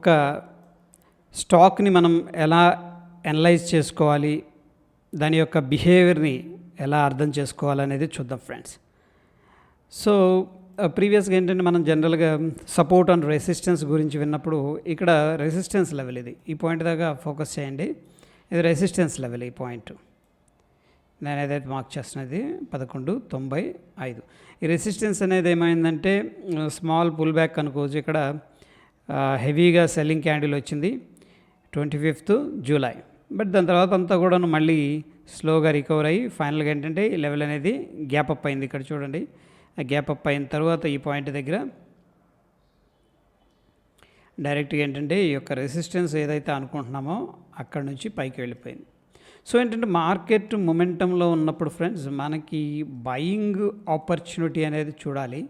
ఒక స్టాక్ని మనం ఎలా అనలైజ్ చేసుకోవాలి, దాని యొక్క బిహేవియర్ని ఎలా అర్థం చేసుకోవాలనేది చూద్దాం ఫ్రెండ్స్. సో ప్రీవియస్గా ఏంటంటే మనం జనరల్గా సపోర్ట్ అండ్ రెసిస్టెన్స్ గురించి విన్నప్పుడు ఇక్కడ రెసిస్టెన్స్ లెవెల్ ఇది, ఈ పాయింట్ దాకా ఫోకస్ చేయండి. ఇది రెసిస్టెన్స్ లెవెల్, ఈ పాయింట్ నేను ఏదైతే మార్క్ చేస్తున్నది 11.95. ఈ రెసిస్టెన్స్ అనేది ఏమైందంటే స్మాల్ పుల్ బ్యాక్ అనుకోవచ్చు. ఇక్కడ హెవీగా సెల్లింగ్ క్యాండిల్ వచ్చింది 25th జూలై, బట్ దాని తర్వాత అంతా కూడా మళ్ళీ స్లోగా రికవర్ అయ్యి ఫైనల్గా ఏంటంటే ఈ లెవెల్ అనేది గ్యాప్ అప్ అయింది. ఇక్కడ చూడండి, ఆ గ్యాప్ అప్ అయిన తర్వాత ఈ పాయింట్ దగ్గర డైరెక్ట్గా ఏంటంటే ఈ యొక్క రెసిస్టెన్స్ ఏదైతే అనుకుంటున్నామో అక్కడ నుంచి పైకి వెళ్ళిపోయింది. సో ఏంటంటే మార్కెట్ మొమెంటంలో ఉన్నప్పుడు ఫ్రెండ్స్ మనకి బయింగ్ ఆపర్చునిటీ అనేది చూడాలి,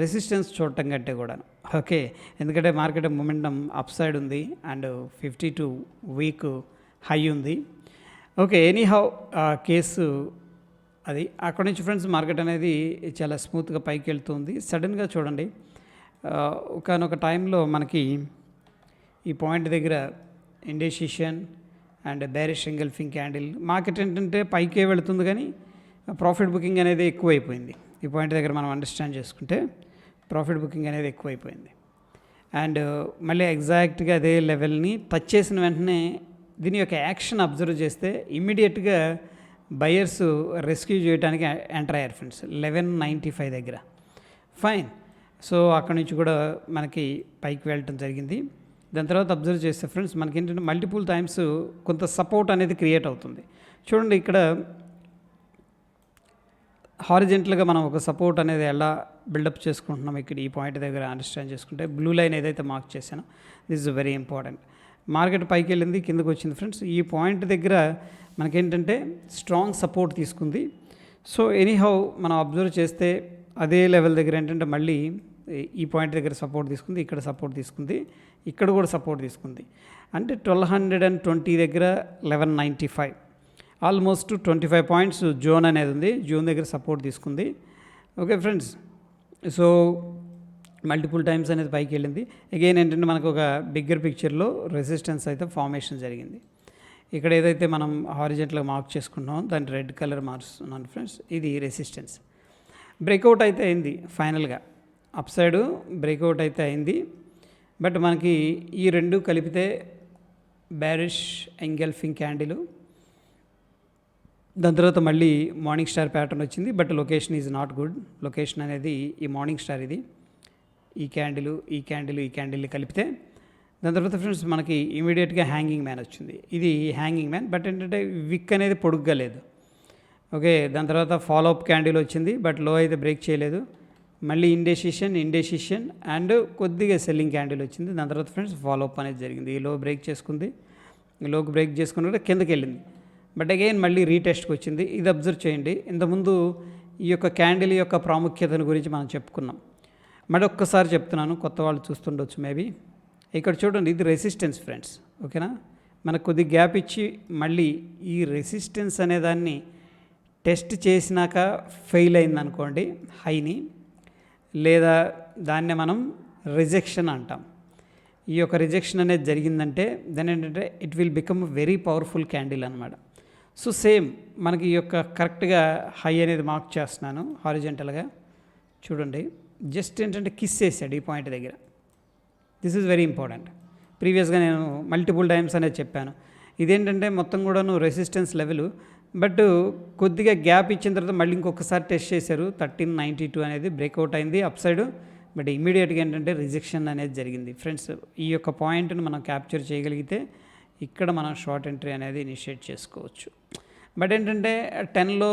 రెసిస్టెన్స్ చూడటం కంటే కూడా. ఓకే, ఎందుకంటే మార్కెట్ మొమెంటం అప్ సైడ్ ఉంది అండ్ 52 వీక్ హై ఉంది. ఓకే, ఎనీహౌ కేసు అది అక్కడ నుంచి ఫ్రెండ్స్ మార్కెట్ అనేది చాలా స్మూత్గా పైకి వెళ్తుంది. సడన్గా చూడండి ఒకనొక టైంలో మనకి ఈ పాయింట్ దగ్గర indecision and bearish engulfing candle, market ఏంటంటే పైకే వెళుతుంది కానీ ప్రాఫిట్ బుకింగ్ అనేది ఎక్కువైపోయింది. ఈ పాయింట్ దగ్గర మనం అండర్స్టాండ్ చేసుకుంటే ప్రాఫిట్ బుకింగ్ అనేది ఎక్కువైపోయింది. అండ్ మళ్ళీ ఎగ్జాక్ట్గా అదే లెవెల్ని టచ్ చేసిన వెంటనే దీని యొక్క యాక్షన్ అబ్జర్వ్ చేస్తే ఇమ్మీడియట్గా బయర్స్ రెస్క్యూ చేయడానికి ఎంటర్ అయ్యారు ఫ్రెండ్స్ 1195 దగ్గర. ఫైన్, సో అక్కడ నుంచి కూడా మనకి పైకి వెళ్ళటం జరిగింది. దాని తర్వాత అబ్జర్వ్ చేస్తే ఫ్రెండ్స్ మనకి ఏంటంటే మల్టిపుల్ టైమ్స్ కొంత సపోర్ట్ అనేది క్రియేట్ అవుతుంది. చూడండి, ఇక్కడ హారిజెంటల్గా మనం ఒక సపోర్ట్ అనేది ఎలా బిల్డప్ చేసుకుంటున్నాం ఇక్కడ ఈ పాయింట్ దగ్గర అండర్స్టాండ్ చేసుకుంటే బ్లూ లైన్ ఏదైతే మార్క్ చేశానో this is very important. Market పైకి వెళ్ళింది, కిందకు వచ్చింది ఫ్రెండ్స్. ఈ పాయింట్ దగ్గర మనకేంటంటే స్ట్రాంగ్ సపోర్ట్ తీసుకుంది. సో ఎనీహౌ మనం అబ్జర్వ్ చేస్తే అదే లెవెల్ దగ్గర ఏంటంటే మళ్ళీ ఈ పాయింట్ దగ్గర సపోర్ట్ తీసుకుంది, ఇక్కడ సపోర్ట్ తీసుకుంది, ఇక్కడ కూడా సపోర్ట్ తీసుకుంది. అంటే 1220 దగ్గర 1195, ఆల్మోస్ట్ 25 పాయింట్స్ జోన్ అనేది ఉంది. జోన్ దగ్గర సపోర్ట్ తీసుకుంది. Okay friends, so multiple times అనేది పైకి వెళ్ళింది. అగైన్ ఏంటంటే మనకు ఒక బిగ్గర్ పిక్చర్లో రెసిస్టెన్స్ అయితే ఫార్మేషన్ జరిగింది. ఇక్కడ ఏదైతే మనం హారిజెంటల్గా మార్క్ చేసుకుంటున్నామో దాన్ని రెడ్ కలర్ మార్చుతున్నాను ఫ్రెండ్స్, ఇది రెసిస్టెన్స్. బ్రేక్అవుట్ అయితే అయింది, ఫైనల్గా అప్ సైడ్ బ్రేక్అవుట్ అయితే అయింది. బట్ మనకి ఈ రెండు కలిపితే బేరిష్ ఎంగల్ఫింగ్ క్యాండిల్, దాని తర్వాత మళ్ళీ మార్నింగ్ స్టార్ ప్యాటర్న్ వచ్చింది. But location is not good. Location అనేది ఈ మార్నింగ్ స్టార్, ఇది ఈ క్యాండిల్ ఈ క్యాండిల్ ఈ క్యాండిల్ని కలిపితే దాని తర్వాత ఫ్రెండ్స్ మనకి ఇమీడియట్గా హ్యాంగింగ్ మ్యాన్ వచ్చింది. ఇది హ్యాంగింగ్ మ్యాన్, బట్ ఏంటంటే విక్ అనేది పొడుగ్గా లేదు. ఓకే, దాని తర్వాత ఫాలో అప్ క్యాండిల్ వచ్చింది, బట్ లో అయితే బ్రేక్ చేయలేదు. మళ్ళీ ఇండెసిషన్ అండ్ కొద్దిగా సెల్లింగ్ క్యాండిల్ వచ్చింది. దాని తర్వాత ఫ్రెండ్స్ ఫాలో అప్ అనేది జరిగింది. ఈ లో బ్రేక్ చేసుకుంది, లోకి బ్రేక్ చేసుకుని కిందకి వెళ్ళింది. బట్ అగైన్ మళ్ళీ రీటెస్ట్కి వచ్చింది. ఇది అబ్జర్వ్ చేయండి. ఇంతకుముందు ఈ యొక్క క్యాండిల్ యొక్క ప్రాముఖ్యతను గురించి మనం చెప్పుకున్నాం. మరి ఒక్కసారి చెప్తున్నాను, కొత్త వాళ్ళు చూస్తుండొచ్చు మేబీ. ఇక్కడ చూడండి, ఇది రెసిస్టెన్స్ ఫ్రెండ్స్. ఓకేనా, మనకు కొద్ది గ్యాప్ ఇచ్చి మళ్ళీ ఈ రెసిస్టెన్స్ అనేదాన్ని టెస్ట్ చేసినాక ఫెయిల్ అయిందనుకోండి హైని, లేదా దాన్ని మనం రిజెక్షన్ అంటాం. ఈ యొక్క రిజెక్షన్ అనేది జరిగిందంటే దాని ఏంటంటే it will become very powerful candle అనమాట. సో సేమ్ మనకి ఈ యొక్క కరెక్ట్గా హై అనేది మార్క్ చేస్తున్నాను హారిజెంటల్గా. చూడండి, జస్ట్ ఏంటంటే కిస్ చేసాడు ఈ పాయింట్ దగ్గర. This is very important. ప్రీవియస్గా నేను మల్టిపుల్ టైమ్స్ అనేది చెప్పాను. ఇదేంటంటే మొత్తం కూడాను రెసిస్టెన్స్ లెవెల్, బట్ కొద్దిగా గ్యాప్ ఇచ్చిన తర్వాత మళ్ళీ ఇంకొకసారి టెస్ట్ చేశారు. 1392 అనేది బ్రేక్అవుట్ అయింది అప్ సైడ్, బట్ ఇమీడియట్గా ఏంటంటే రిజెక్షన్ అనేది జరిగింది ఫ్రెండ్స్. ఈ యొక్క పాయింట్ని మనం క్యాప్చర్ చేయగలిగితే ఇక్కడ మనం షార్ట్ ఎంట్రీ అనేది ఇనిషియేట్ చేసుకోవచ్చు. బట్ ఏంటంటే 10లో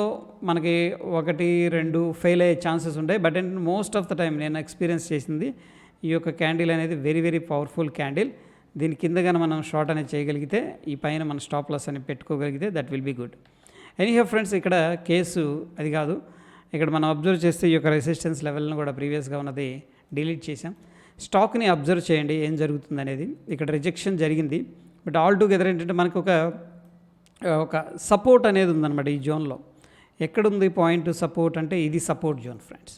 మనకి 1, 2 ఫెయిల్ అయ్యే ఛాన్సెస్ ఉంటాయి. బట్ ఏంటంటే మోస్ట్ ఆఫ్ ద టైం నేను ఎక్స్పీరియన్స్ చేసింది ఈ యొక్క క్యాండిల్ అనేది వెరీ వెరీ పవర్ఫుల్ క్యాండిల్. దీని కిందగానే మనం షార్ట్ అనేది చేయగలిగితే, ఈ పైన మనం స్టాప్ లాస్ అని పెట్టుకోగలిగితే that will be good. Anyhow friends, ఇక్కడ కేసు అది కాదు. ఇక్కడ మనం అబ్జర్వ్ చేస్తే ఈ యొక్క రెసిస్టెన్స్ లెవెల్ను కూడా ప్రీవియస్గా ఉన్నది డిలీట్ చేసాం. స్టాక్ని అబ్జర్వ్ చేయండి ఏం జరుగుతుంది అనేది. ఇక్కడ రిజెక్షన్ జరిగింది, బట్ ఆల్ టుగెదర్ ఏంటంటే మనకు ఒక సపోర్ట్ అనేది ఉందన్నమాట ఈ జోన్లో. ఎక్కడుంది పాయింట్ సపోర్ట్ అంటే ఇది సపోర్ట్ జోన్ ఫ్రెండ్స్.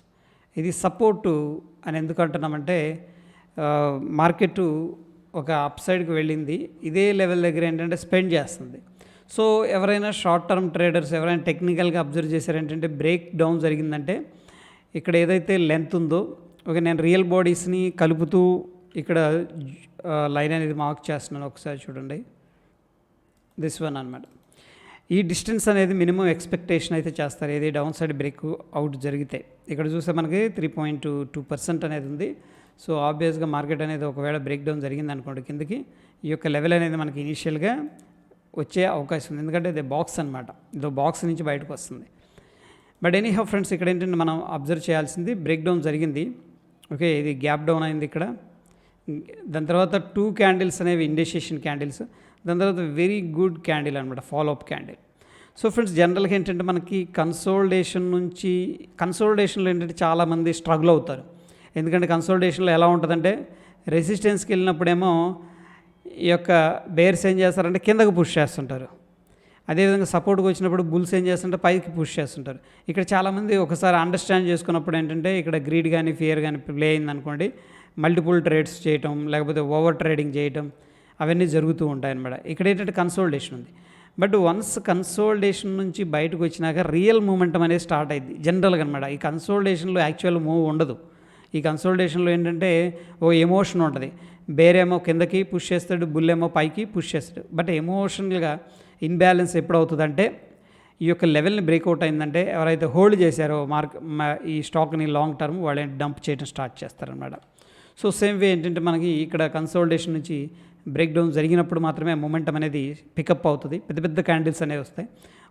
ఇది సపోర్టు అని ఎందుకు అంటున్నామంటే మార్కెట్ ఒక అప్ సైడ్కి వెళ్ళింది, ఇదే లెవెల్ దగ్గర ఏంటంటే స్పెండ్ చేస్తుంది. సో ఎవరైనా షార్ట్ టర్మ్ ట్రేడర్స్ ఎవరైనా టెక్నికల్గా అబ్జర్వ్ చేశారు ఏంటంటే బ్రేక్ డౌన్ జరిగిందంటే ఇక్కడ ఏదైతే లెంత్ ఉందో, ఓకే, నేను రియల్ బాడీస్ని కలుపుతూ ఇక్కడ లైన్ అనేది మార్క్ చేస్తున్నాను, ఒకసారి చూడండి, దిస్ వన్ అనమాట. ఈ డిస్టెన్స్ అనేది మినిమం ఎక్స్పెక్టేషన్ అయితే చేస్తారు ఏది డౌన్ సైడ్ బ్రేక్ అవుట్ జరిగితే. ఇక్కడ చూస్తే మనకి 3.2% అనేది ఉంది. సో ఆబ్వియస్గా మార్కెట్ అనేది ఒకవేళ బ్రేక్ డౌన్ జరిగింది అనుకోండి కిందకి, ఈ యొక్క లెవెల్ అనేది మనకి ఇనీషియల్గా వచ్చే అవకాశం ఉంది, ఎందుకంటే ఇది బాక్స్ అనమాట, ఇదో బాక్స్ నుంచి బయటకు వస్తుంది. బట్ ఎనీ హౌ ఫ్రెండ్స్, ఇక్కడ ఏంటంటే మనం అబ్జర్వ్ చేయాల్సింది బ్రేక్ డౌన్ జరిగింది, ఓకే, ఇది గ్యాప్ డౌన్ అయింది ఇక్కడ. దాని తర్వాత 2 క్యాండిల్స్ అనేవి ఇండికేషన్ క్యాండిల్స్, దాని తర్వాత వెరీ గుడ్ క్యాండిల్ అనమాట, follow up candle. So friends, జనరల్గా ఏంటంటే మనకి కన్సోలిడేషన్లో ఏంటంటే చాలామంది స్ట్రగుల్ అవుతారు. ఎందుకంటే కన్సోలిడేషన్లో ఎలా ఉంటుందంటే రెసిస్టెన్స్కి వెళ్ళినప్పుడేమో ఈ యొక్క బేర్స్ ఏం చేస్తారంటే కిందకు పుష్ చేస్తుంటారు, అదేవిధంగా సపోర్ట్కి వచ్చినప్పుడు బుల్స్ ఏం చేస్తుంటే పైకి పుష్ చేస్తుంటారు. ఇక్కడ చాలామంది ఒకసారి అండర్స్టాండ్ చేసుకున్నప్పుడు ఏంటంటే ఇక్కడ గ్రీడ్ కానీ ఫియర్ కానీ ప్లే అయింది అనుకోండి, మల్టిపుల్ ట్రేడ్స్ చేయటం లేకపోతే ఓవర్ ట్రేడింగ్ చేయటం అవన్నీ జరుగుతూ ఉంటాయన్నమాట. ఇక్కడ ఏంటంటే కన్సోలిడేషన్ ఉంది. బట్ వన్స్ కన్సోలిడేషన్ నుంచి బయటకు వచ్చినాక రియల్ మూమెంటం అనేది స్టార్ట్ అయింది జనరల్గా అనమాట. ఈ కన్సోలిడేషన్లో యాక్చువల్ మూవ్ ఉండదు. ఈ కన్సోలిడేషన్లో ఏంటంటే ఓ ఎమోషన్ ఉంటుంది, బేరేమో కిందకి పుష్ చేస్తాడు, బుల్లేమో పైకి పుష్ చేస్తాడు. బట్ ఎమోషనల్గా ఇన్బ్యాలెన్స్ ఎప్పుడు అవుతుందంటే ఈ యొక్క లెవెల్ని బ్రేక్అవుట్ అయిందంటే ఎవరైతే హోల్డ్ చేశారో ఈ స్టాక్ని లాంగ్ టర్మ్ వాళ్ళు డంప్ చేయడం స్టార్ట్ చేస్తారనమాట. సో సేమ్ వే ఏంటంటే మనకి ఇక్కడ కన్సోలిడేషన్ నుంచి బ్రేక్ డౌన్ జరిగినప్పుడు మాత్రమే మొమెంటం అనేది పికప్ అవుతుంది, పెద్ద పెద్ద క్యాండిల్స్ అనేవి వస్తాయి.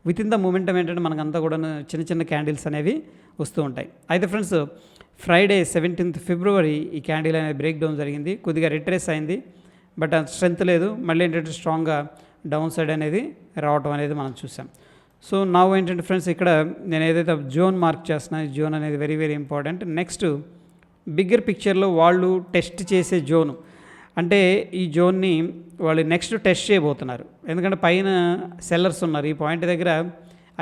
విత్ ఇన్ ద మొమెంటం ఏంటంటే మనకంతా కూడా చిన్న చిన్న క్యాండిల్స్ అనేవి వస్తూ ఉంటాయి. అయితే ఫ్రెండ్స్, ఫ్రైడే 17th ఫిబ్రవరి ఈ క్యాండిల్ అనేది బ్రేక్ డౌన్ జరిగింది, కొద్దిగా రిట్రేస్ అయింది, బట్ స్ట్రెంత్ లేదు, మళ్ళీ ఏంటంటే స్ట్రాంగ్గా డౌన్ సైడ్ అనేది రావటం అనేది మనం చూసాం. సో నా ఏంటంటే ఫ్రెండ్స్, ఇక్కడ నేను ఏదైతే జోన్ మార్క్ చేస్తున్నా, ఈ జోన్ అనేది very very important. Next bigger పిక్చర్లో వాళ్ళు టెస్ట్ చేసే జోను, అంటే ఈ జోన్ని వాళ్ళు నెక్స్ట్ టెస్ట్ చేయబోతున్నారు. ఎందుకంటే పైన సెల్లర్స్ ఉన్నారు, ఈ పాయింట్ దగ్గర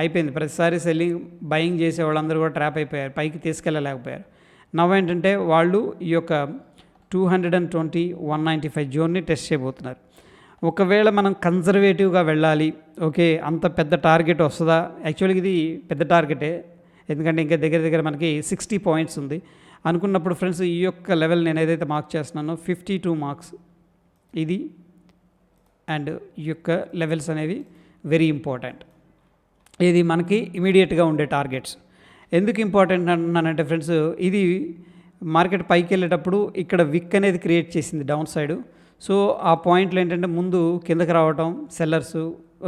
అయిపోయింది, ప్రతిసారి సెల్లింగ్ బయింగ్ చేసే వాళ్ళందరూ కూడా ట్రాప్ అయిపోయారు, పైకి తీసుకెళ్ళలేకపోయారు. ఏంటంటే వాళ్ళు ఈ యొక్క 220, 195 జోన్ని టెస్ట్ చేయబోతున్నారు. ఒకవేళ మనం కన్జర్వేటివ్గా వెళ్ళాలి, ఓకే, అంత పెద్ద టార్గెట్ వస్తుందా? యాక్చువల్గా ఇది పెద్ద టార్గెటే, ఎందుకంటే ఇంకా దగ్గర దగ్గర మనకి 60 పాయింట్స్ ఉంది అనుకున్నప్పుడు ఫ్రెండ్స్, ఈ యొక్క లెవెల్ నేను ఏదైతే మార్క్ చేస్తున్నానో 52 మార్క్స్ ఇది, అండ్ ఈ యొక్క లెవెల్స్ అనేవి వెరీ ఇంపార్టెంట్. ఇది మనకి ఇమీడియట్గా ఉండే టార్గెట్స్. ఎందుకు ఇంపార్టెంట్ అంటున్నానంటే ఫ్రెండ్స్, ఇది మార్కెట్ పైకి వెళ్ళేటప్పుడు ఇక్కడ విక్ అనేది క్రియేట్ చేసింది డౌన్ సైడ్. సో ఆ పాయింట్లు ఏంటంటే ముందు కిందకి రావటం, సెల్లర్స్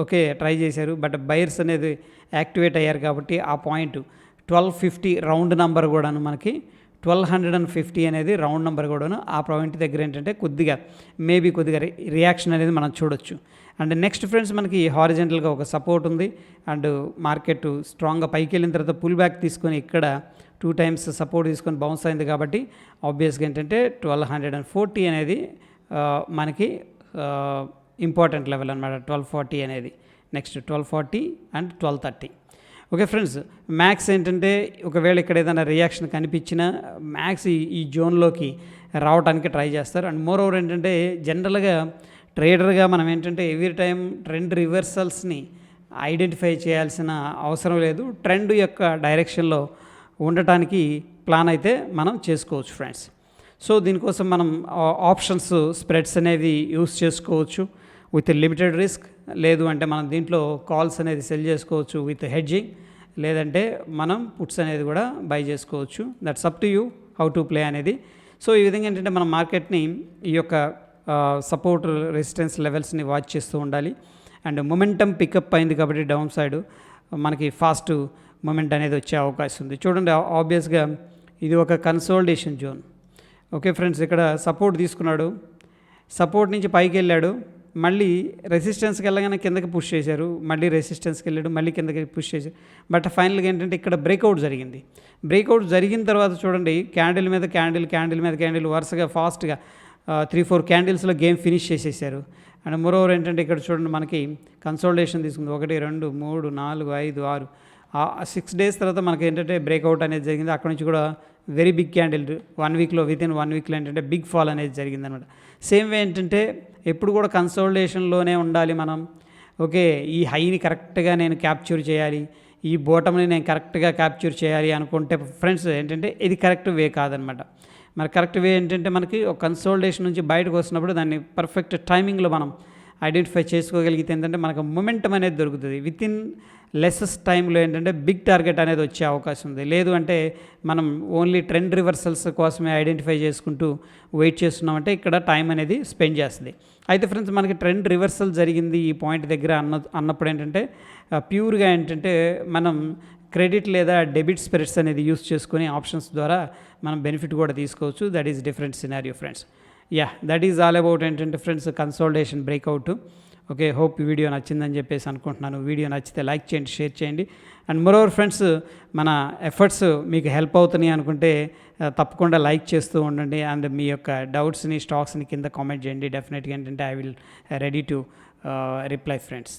ఓకే ట్రై చేశారు, బట్ బయర్స్ అనేది యాక్టివేట్ అయ్యారు కాబట్టి ఆ పాయింట్ 1250 రౌండ్ నెంబర్ కూడాను మనకి 1250 అనేది రౌండ్ నెంబర్ కూడాను ఆ పాయింట్ దగ్గర ఏంటంటే కొద్దిగా మేబీ కొద్దిగా రియాక్షన్ అనేది మనం చూడొచ్చు. అండ్ నెక్స్ట్ ఫ్రెండ్స్, మనకి హారిజెంటల్గా ఒక సపోర్ట్ ఉంది, అండ్ మార్కెట్ స్ట్రాంగ్గా పైకి వెళ్ళిన తర్వాత పుల్ బ్యాక్ తీసుకొని ఇక్కడ 2 times సపోర్ట్ తీసుకొని బౌన్స్ అయింది కాబట్టి ఆబ్వియస్గా ఏంటంటే 1240 అనేది మనకి ఇంపార్టెంట్ లెవెల్ అనమాట. 1240 అనేది next 1240 and 1230. Okay friends, max ఏంటంటే ఒకవేళ ఇక్కడ ఏదైనా రియాక్షన్ కనిపించినా మ్యాక్స్ ఈ జోన్లోకి రావడానికి ట్రై చేస్తారు. అండ్ మోర్ ఓవర్ ఏంటంటే జనరల్గా ట్రేడర్గా మనం ఏంటంటే ఎవ్రీ టైం ట్రెండ్ రివర్సల్స్ని ఐడెంటిఫై చేయాల్సిన అవసరం లేదు, ట్రెండ్ యొక్క డైరెక్షన్లో ఉండటానికి ప్లాన్ అయితే మనం చేసుకోవచ్చు ఫ్రెండ్స్. సో దీనికోసం మనం ఆప్షన్స్ స్ప్రెడ్స్ అనేవి యూస్ చేసుకోవచ్చు విత్ లిమిటెడ్ రిస్క్, లేదు అంటే మనం దీంట్లో కాల్స్ అనేది సెల్ చేసుకోవచ్చు విత్ హెడ్జింగ్, లేదంటే మనం పుట్స్ అనేది కూడా బై చేసుకోవచ్చు. That's up to you how to play అనేది. సో ఈ విధంగా ఏంటంటే మనం మార్కెట్ని ఈ యొక్క సపోర్ట్ రెసిస్టెన్స్ లెవెల్స్ని వాచ్ చేస్తూ ఉండాలి. అండ్ మొమెంటమ్ పికప్ అయింది కాబట్టి డౌన్ సైడ్ మనకి ఫాస్ట్ మొమెంట్ అనేది వచ్చే అవకాశం ఉంది. చూడండి, ఆబ్వియస్గా ఇది ఒక కన్సోలిడేషన్ జోన్. ఓకే ఫ్రెండ్స్, ఇక్కడ సపోర్ట్ తీసుకున్నాడు, సపోర్ట్ నుంచి పైకి వెళ్ళాడు, మళ్ళీ రెసిస్టెన్స్కి వెళ్ళగానే కిందకి పుష్ చేశారు, మళ్ళీ రెసిస్టెన్స్కి వెళ్ళాడు, మళ్ళీ కిందకి పుష్ చేశారు. బట్ ఫైనల్గా ఏంటంటే ఇక్కడ బ్రేక్అవుట్ జరిగింది. బ్రేక్అవుట్ జరిగిన తర్వాత చూడండి, క్యాండిల్ మీద క్యాండిల్ వరుసగా ఫాస్ట్గా 3-4 క్యాండిల్స్లో గేమ్ ఫినిష్ చేసేసారు. అండ్ మోరోవర్ ఏంటంటే ఇక్కడ చూడండి, మనకి కన్సోలిడేషన్ తీసుకుంది 1, 2, 3, 4, 5, 6 6 days తర్వాత మనకి ఏంటంటే బ్రేక్అవుట్ అనేది జరిగింది. అక్కడ నుంచి కూడా వెరీ బిగ్ క్యాండిల్ 1 వీక్లో వితిన్ 1 వీక్లో ఏంటంటే బిగ్ ఫాల్ అనేది జరిగిందనమాట. సేమ్ వే ఏంటంటే ఎప్పుడు కూడా కన్సోలిడేషన్లోనే ఉండాలి మనం. ఓకే, ఈ హైని కరెక్ట్గా నేను క్యాప్చర్ చేయాలి, ఈ బోటంని నేను కరెక్ట్గా క్యాప్చర్ చేయాలి అనుకుంటే ఫ్రెండ్స్ ఏంటంటే ఇది కరెక్ట్ వే కాదనమాట. మరి కరెక్ట్ వే ఏంటంటే మనకి ఒక కన్సోలిడేషన్ నుంచి బయటకు వస్తున్నప్పుడు దాన్ని పర్ఫెక్ట్ టైమింగ్లో మనం ఐడెంటిఫై చేసుకోగలిగితే ఏంటంటే మనకు మొమెంటం అనేది దొరుకుతుంది. వితిన్ లెసెస్ట్ టైంలో ఏంటంటే బిగ్ టార్గెట్ అనేది వచ్చే అవకాశం ఉంది. లేదు అంటే మనం ఓన్లీ ట్రెండ్ రివర్సల్స్ కోసమే ఐడెంటిఫై చేసుకుంటూ వెయిట్ చేస్తున్నామంటే ఇక్కడ టైం అనేది స్పెండ్ చేస్తుంది. అయితే ఫ్రెండ్స్ మనకి ట్రెండ్ రివర్సల్ జరిగింది ఈ పాయింట్ దగ్గర అన్నప్పుడు ఏంటంటే ప్యూర్గా ఏంటంటే మనం క్రెడిట్ లేదా డెబిట్ స్పిరిట్స్ అనేది యూస్ చేసుకొని ఆప్షన్స్ ద్వారా మనం బెనిఫిట్ కూడా తీసుకోవచ్చు. That is different scenario friends. That is all about ఏంటంటే friends consolidation breakout. Okay, hope ఈ వీడియో నచ్చిందని చెప్పేసి అనుకుంటున్నాను. వీడియో నచ్చితే లైక్ చేయండి, షేర్ చేయండి. అండ్ మోరోవర్ ఫ్రెండ్స్, మన ఎఫర్ట్స్ మీకు హెల్ప్ అవుతున్నాయి అనుకుంటే తప్పకుండా లైక్ చేస్తూ ఉండండి. అండ్ మీ యొక్క డౌట్స్ని, స్టాక్స్ని కింద కామెంట్ చేయండి. డెఫినెట్గా ఏంటంటే I will ready to reply friends.